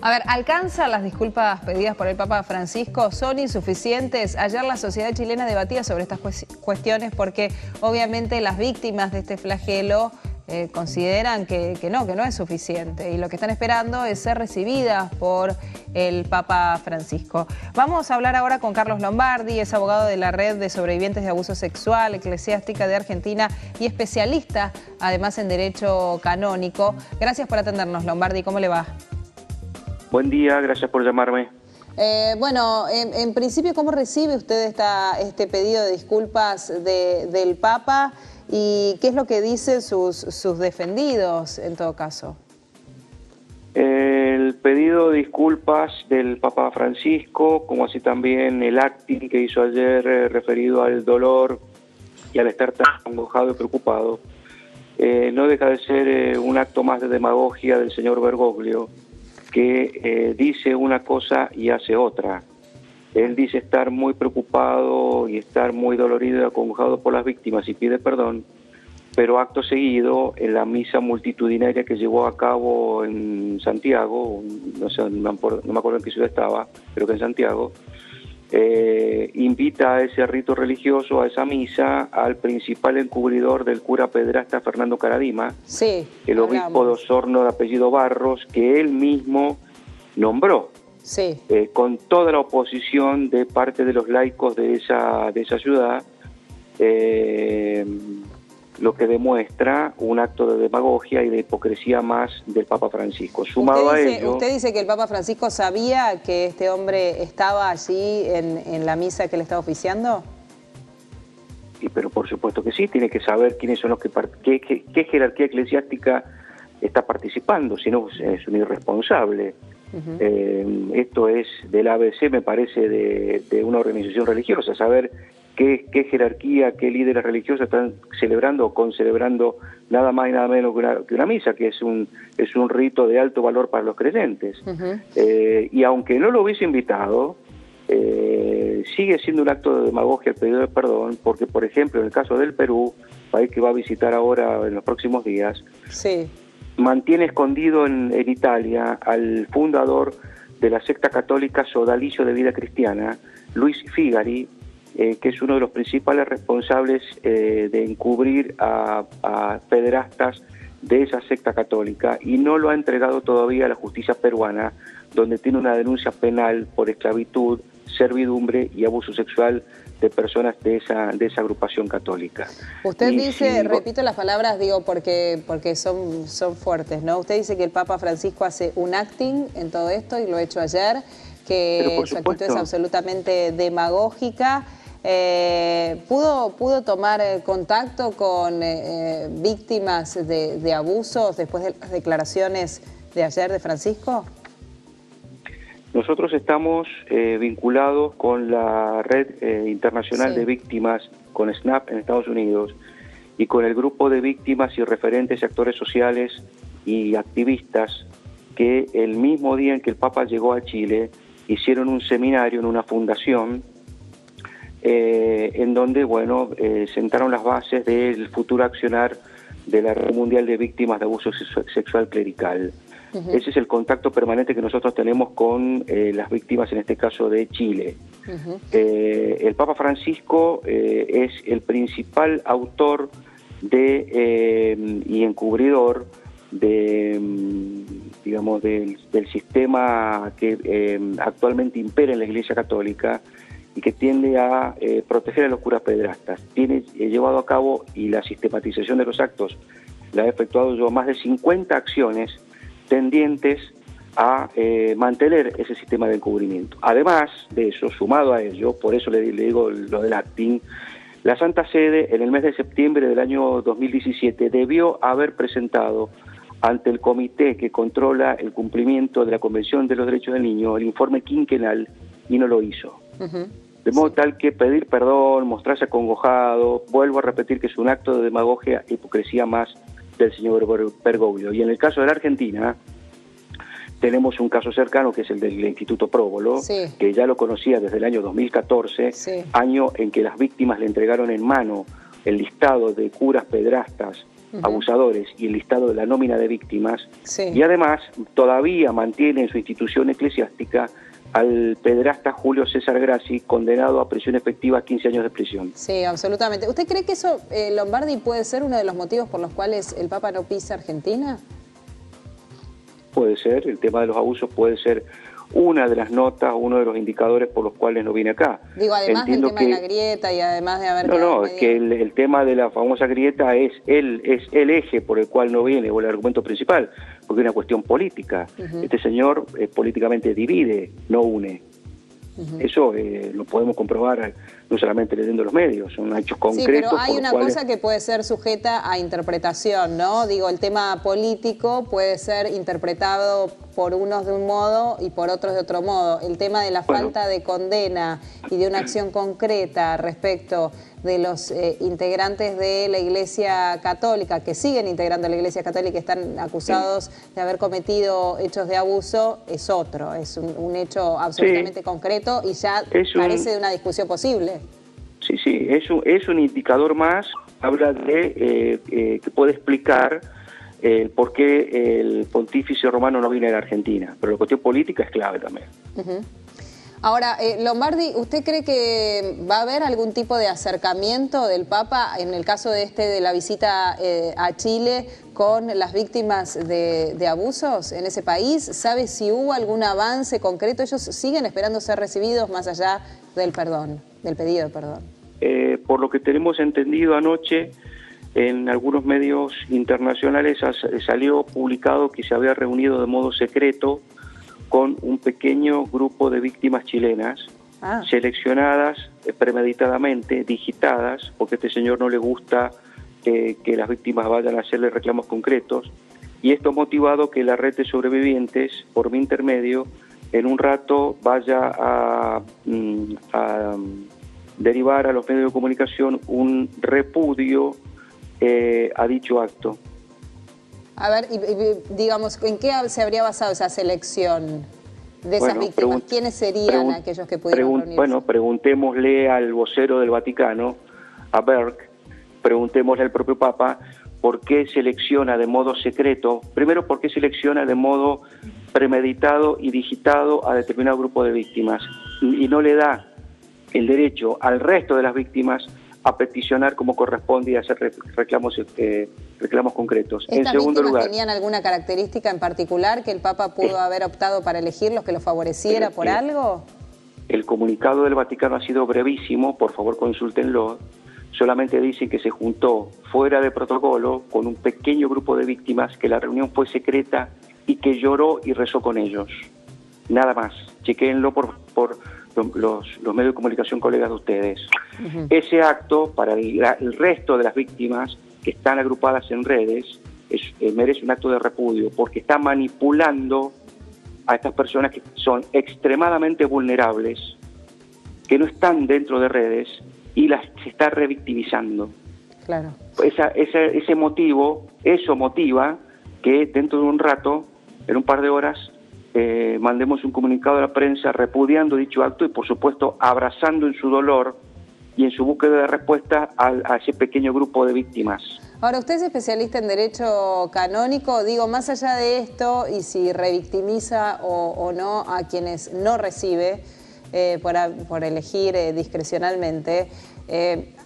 A ver, ¿alcanzan las disculpas pedidas por el Papa Francisco? ¿Son insuficientes? Ayer la sociedad chilena debatía sobre estas cuestiones porque obviamente las víctimas de este flagelo consideran que no es suficiente y lo que están esperando es ser recibidas por el Papa Francisco. Vamos a hablar ahora con Carlos Lombardi, es abogado de la Red de Sobrevivientes de Abuso Sexual Eclesiástica de Argentina y especialista además en Derecho Canónico. Gracias por atendernos, Lombardi, ¿cómo le va? Buen día, gracias por llamarme. Bueno, en principio, ¿cómo recibe usted este pedido de disculpas del Papa y qué es lo que dicen sus defendidos en todo caso? El pedido de disculpas del Papa Francisco, como así también el acting que hizo ayer referido al dolor y al estar tan angojado y preocupado, no deja de ser un acto más de demagogia del señor Bergoglio, que dice una cosa y hace otra. Él dice estar muy preocupado y estar muy dolorido y acongojado por las víctimas y pide perdón, pero acto seguido, en la misa multitudinaria que llevó a cabo en Santiago, no me acuerdo en qué ciudad estaba, pero que en Santiago, invita a ese rito religioso, a esa misa, al principal encubridor del cura pederasta Fernando Karadima, sí, el obispo de Osorno de apellido Barros, que él mismo nombró, sí. con toda la oposición de parte de los laicos de esa ciudad, lo que demuestra un acto de demagogia y de hipocresía más del Papa Francisco. Sumado a ello... ¿Usted dice que el Papa Francisco sabía que este hombre estaba allí en la misa que le estaba oficiando? Sí, pero por supuesto que sí, tiene que saber quiénes son los qué jerarquía eclesiástica está participando, si no es un irresponsable. Esto es del ABC, me parece, de una organización religiosa, saber qué jerarquía, qué líderes religiosos están celebrando o concelebrando nada más y nada menos que una misa, que es un rito de alto valor para los creyentes. Y aunque no lo hubiese invitado, sigue siendo un acto de demagogia el pedido de perdón, porque, por ejemplo, en el caso del Perú, país que va a visitar ahora en los próximos días, sí, mantiene escondido en Italia al fundador de la secta católica Sodalicio de Vida Cristiana, Luis Figari, que es uno de los principales responsables de encubrir a pederastas de esa secta católica, y no lo ha entregado todavía a la justicia peruana, donde tiene una denuncia penal por esclavitud, servidumbre y abuso sexual de personas de esa agrupación católica. Usted dice, repito las palabras, digo, porque son fuertes, ¿no? Usted dice que el Papa Francisco hace un acting en todo esto, y lo ha hecho ayer, que su actitud es absolutamente demagógica. ¿Pudo tomar contacto con víctimas de abusos después de las declaraciones de ayer de Francisco? Nosotros estamos vinculados con la Red Internacional de Víctimas, con SNAP en Estados Unidos, y con el grupo de víctimas y referentes actores sociales y activistas que el mismo día en que el Papa llegó a Chile hicieron un seminario en una fundación en donde, bueno, sentaron las bases del futuro accionar de la Red Mundial de Víctimas de Abuso Sexual Clerical. Ese es el contacto permanente que nosotros tenemos con las víctimas, en este caso de Chile. El Papa Francisco es el principal autor y encubridor digamos, del sistema que actualmente impera en la Iglesia Católica y que tiende a proteger a los curas pederastas. Tiene llevado a cabo, y la sistematización de los actos la ha efectuado yo, más de 50 acciones tendientes a mantener ese sistema de encubrimiento. Además de eso, sumado a ello, por eso le digo lo del acting, la Santa Sede en el mes de septiembre del año 2017 debió haber presentado ante el comité que controla el cumplimiento de la Convención de los Derechos del Niño el informe quinquenal, y no lo hizo. De modo tal que pedir perdón, mostrarse acongojado, vuelvo a repetir que es un acto de demagogia e hipocresía más del señor Bergoglio. Y en el caso de la Argentina, tenemos un caso cercano que es el del Instituto Próbolo, que ya lo conocía desde el año 2014, año en que las víctimas le entregaron en mano el listado de curas pederastas abusadores y el listado de la nómina de víctimas, Sí. y además todavía mantiene en su institución eclesiástica al pederasta Julio César Grassi, condenado a prisión efectiva a 15 años de prisión. Sí, absolutamente. ¿Usted cree que eso, Lombardi, puede ser uno de los motivos por los cuales el Papa no pisa Argentina? Puede ser, el tema de los abusos puede ser una de las notas, uno de los indicadores por los cuales no viene acá. Digo, además Entiendo del tema de la grieta y además de haber... No, es que el tema de la famosa grieta es el eje por el cual no viene, o el argumento principal, porque es una cuestión política. Este señor políticamente divide, no une. Eso lo podemos comprobar no solamente leyendo los medios, son hechos concretos. Sí, pero hay una cosa que puede ser sujeta a interpretación, ¿no? Digo, el tema político puede ser interpretado por unos de un modo y por otros de otro modo. El tema de la falta de condena y de una acción concreta respecto de los integrantes de la Iglesia Católica, que siguen integrando la Iglesia Católica y están acusados de haber cometido hechos de abuso, es otro, es un hecho absolutamente concreto y ya carece de una discusión posible. Sí, es un indicador más, habla de que puede explicar por qué el pontífice romano no viene a la Argentina, pero la cuestión política es clave también. Ahora, Lombardi, ¿usted cree que va a haber algún tipo de acercamiento del Papa en el caso de la visita a Chile con las víctimas de abusos en ese país? ¿Sabe si hubo algún avance concreto? Ellos siguen esperando ser recibidos más allá del perdón, del pedido de perdón. Por lo que tenemos entendido anoche, en algunos medios internacionales salió publicado que se había reunido de modo secreto con un pequeño grupo de víctimas chilenas, seleccionadas premeditadamente, digitadas, porque a este señor no le gusta que las víctimas vayan a hacerle reclamos concretos, y esto ha motivado que la red de sobrevivientes, por mi intermedio, en un rato vaya a derivar a los medios de comunicación un repudio a dicho acto. A ver, digamos, ¿en qué se habría basado esa selección de esas víctimas? ¿Quiénes serían aquellos que pudieron reunirse? Bueno, preguntémosle al vocero del Vaticano, a Berg, preguntémosle al propio Papa, ¿por qué selecciona de modo secreto? Primero, ¿por qué selecciona de modo premeditado y digitado a determinado grupo de víctimas? Y no le da el derecho al resto de las víctimas a peticionar como corresponde y hacer reclamos concretos. ¿Estas víctimas tenían alguna característica en particular que el Papa pudo haber optado para elegirlos, que los favoreciera por algo? El comunicado del Vaticano ha sido brevísimo, por favor consúltenlo. Solamente dice que se juntó fuera de protocolo con un pequeño grupo de víctimas, que la reunión fue secreta y que lloró y rezó con ellos. Nada más. Chequéenlo por los medios de comunicación, colegas de ustedes. Ese acto, para el resto de las víctimas que están agrupadas en redes, merece un acto de repudio, porque está manipulando a estas personas que son extremadamente vulnerables, que no están dentro de redes, y se está revictimizando. Claro. Ese motivo, eso motiva que dentro de un rato, en un par de horas, mandemos un comunicado a la prensa repudiando dicho acto y, por supuesto, abrazando en su dolor y en su búsqueda de respuesta a ese pequeño grupo de víctimas. Ahora, usted es especialista en derecho canónico, digo, más allá de esto, y si revictimiza o no a quienes no recibe por elegir discrecionalmente,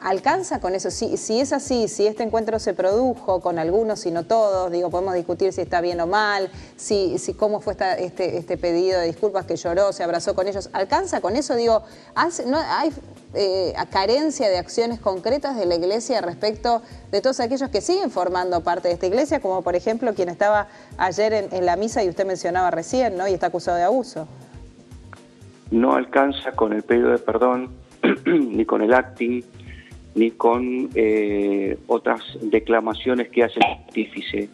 ¿alcanza con eso? Si es así, si este encuentro se produjo con algunos y no todos, digo, podemos discutir si está bien o mal, si cómo fue este pedido de disculpas que lloró, se abrazó con ellos, ¿alcanza con eso? Digo, ¿hay carencia de acciones concretas de la Iglesia respecto de todos aquellos que siguen formando parte de esta Iglesia, como por ejemplo quien estaba ayer en la misa y usted mencionaba recién, ¿no? Y está acusado de abuso? No alcanza con el pedido de perdón, ni con el acting, ni con otras declamaciones que hace el pontífice.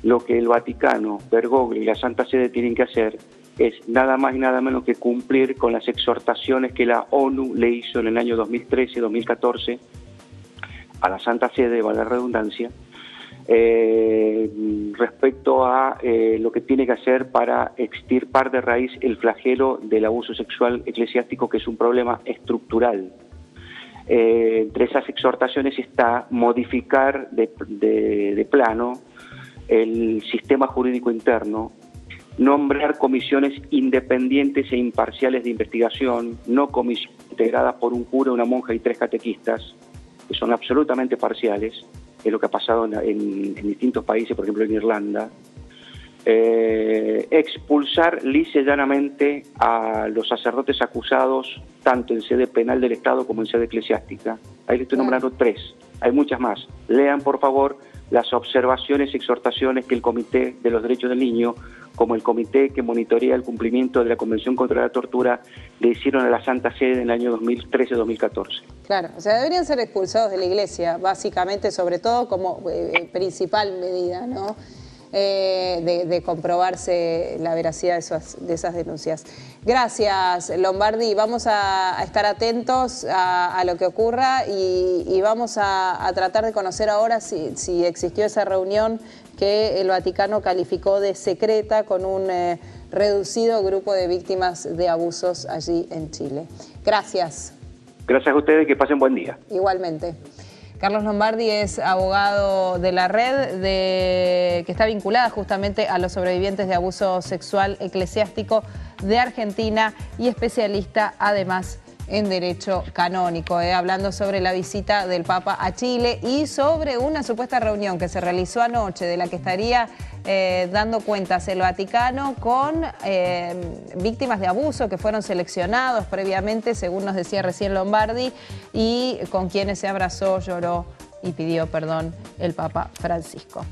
Lo que el Vaticano, Bergoglio y la Santa Sede tienen que hacer es nada más y nada menos que cumplir con las exhortaciones que la ONU le hizo en el año 2013-2014 a la Santa Sede, valga la redundancia, respecto a lo que tiene que hacer para extirpar de raíz el flagelo del abuso sexual eclesiástico, que es un problema estructural. Entre esas exhortaciones está modificar de plano el sistema jurídico interno, nombrar comisiones independientes e imparciales de investigación, no comisiones integradas por un cura, una monja y 3 catequistas, que son absolutamente parciales, es lo que ha pasado en distintos países, por ejemplo en Irlanda. Expulsar lisa y llanamente a los sacerdotes acusados tanto en sede penal del Estado como en sede eclesiástica. Ahí le estoy nombrando 3, hay muchas más. Lean por favor las observaciones y exhortaciones que el Comité de los Derechos del Niño, como el comité que monitorea el cumplimiento de la Convención contra la Tortura, le hicieron a la Santa Sede en el año 2013-2014. Claro, o sea, deberían ser expulsados de la Iglesia, básicamente, sobre todo como principal medida, ¿no? De comprobarse la veracidad de esas denuncias. Gracias, Lombardi. Vamos a estar atentos a lo que ocurra y vamos a tratar de conocer ahora si existió esa reunión que el Vaticano calificó de secreta con un reducido grupo de víctimas de abusos allí en Chile. Gracias. Gracias a ustedes, que pasen buen día. Igualmente. Carlos Lombardi es abogado de la red que está vinculada justamente a los sobrevivientes de abuso sexual eclesiástico de Argentina y especialista además en derecho canónico, hablando sobre la visita del Papa a Chile y sobre una supuesta reunión que se realizó anoche de la que estaría dando cuentas el Vaticano con víctimas de abuso que fueron seleccionados previamente, según nos decía recién Lombardi, y con quienes se abrazó, lloró y pidió perdón el Papa Francisco.